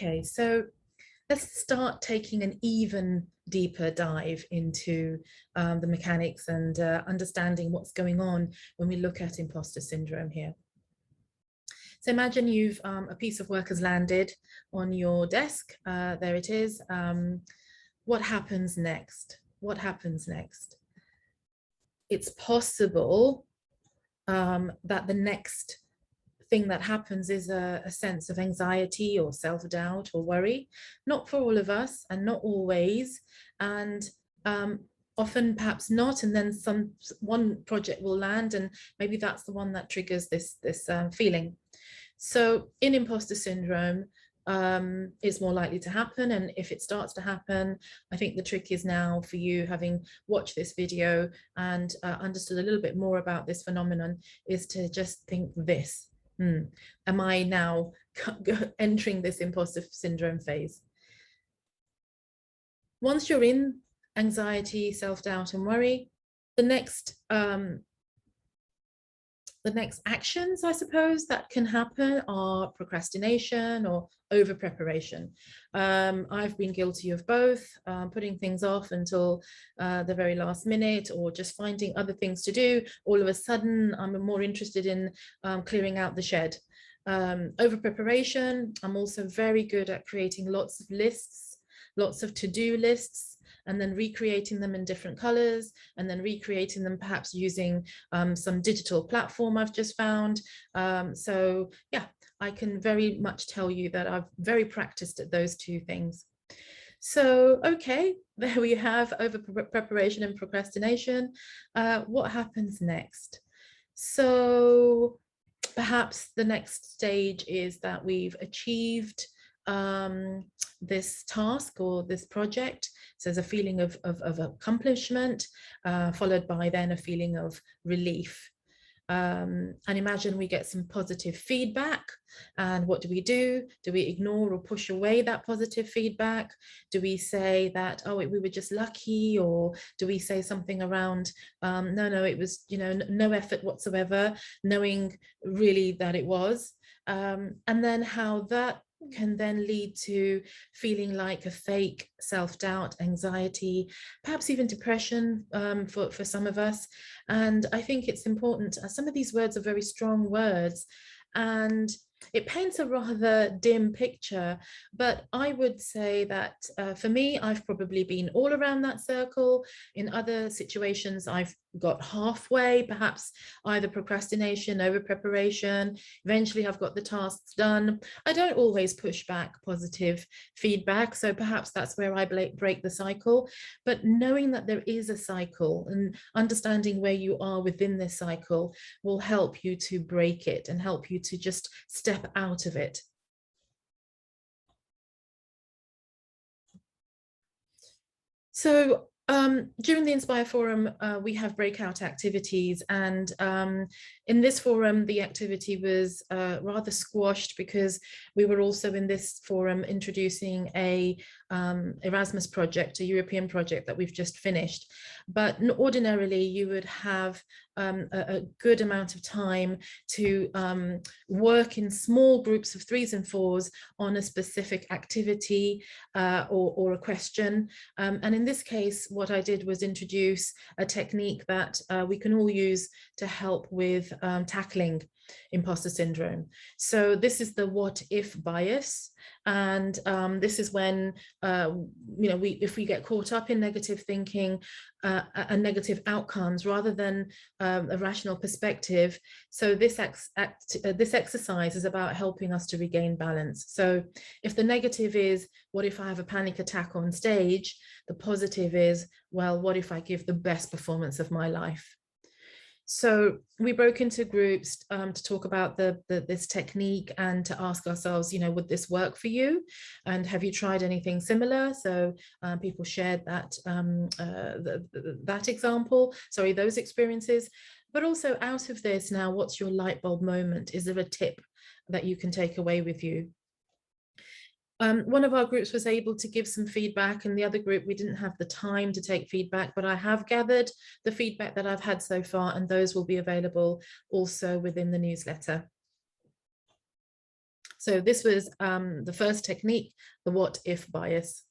Okay, so let's start taking an even deeper dive into the mechanics and understanding what's going on when we look at imposter syndrome here. So imagine you've a piece of work has landed on your desk. There it is. What happens next? What happens next? It's possible that the next thing that happens is a sense of anxiety or self-doubt or worry, not for all of us and not always, and often perhaps not, and then one project will land and maybe that's the one that triggers this feeling. So in imposter syndrome, it's more likely to happen, and if it starts to happen, I think the trick is now for you, having watched this video and understood a little bit more about this phenomenon, is to just think this. Am I now entering this imposter syndrome phase? Once you're in anxiety, self-doubt and worry, the next actions, I suppose, that can happen are procrastination or over preparation. I've been guilty of both, putting things off until the very last minute, or just finding other things to do. All of a sudden, I'm more interested in clearing out the shed. Over preparation, I'm also very good at creating lots of lists, lots of to-do lists, and then recreating them in different colors, and then recreating them perhaps using some digital platform I've just found. So yeah, I can very much tell you that I've very practiced at those two things. So, okay, there we have over preparation and procrastination. What happens next? So perhaps the next stage is that we've achieved this task or this project. So there's a feeling of accomplishment, followed by then a feeling of relief. And imagine we get some positive feedback, and what do? Do we ignore or push away that positive feedback? Do we say that, oh, we were just lucky? Or do we say something around, no, it was, no effort whatsoever, knowing really that it was? And then how that can then lead to feeling like a fake self-doubt, anxiety, perhaps even depression for some of us. And I think it's important, some of these words are very strong words, and it paints a rather dim picture, but I would say that for me, I've probably been all around that circle. In other situations, I've got halfway, perhaps either procrastination, over preparation. Eventually, I've got the tasks done. I don't always push back positive feedback, so perhaps that's where I break the cycle. But knowing that there is a cycle and understanding where you are within this cycle will help you to break it and help you to just step out of it. So during the Inspire Forum, we have breakout activities, and in this forum, the activity was rather squashed because we were also in this forum introducing a Erasmus project, a European project that we've just finished. But ordinarily, you would have a good amount of time to work in small groups of 3s and 4s on a specific activity or a question. And in this case, what I did was introduce a technique that we can all use to help with tackling imposter syndrome. So this is the what if bias, and this is when if we get caught up in negative thinking and negative outcomes rather than a rational perspective. So this exercise is about helping us to regain balance. So if the negative is, what if I have a panic attack on stage? The positive is, well, what if I give the best performance of my life? So we broke into groups to talk about this technique and to ask ourselves, would this work for you? And have you tried anything similar? So people shared that those experiences. But also, out of this now, what's your light bulb moment? Is there a tip that you can take away with you? One of our groups was able to give some feedback, and the other group, we didn't have the time to take feedback, but I have gathered the feedback that I've had so far, and those will be available also within the newsletter. So this was the first technique, the what if bias.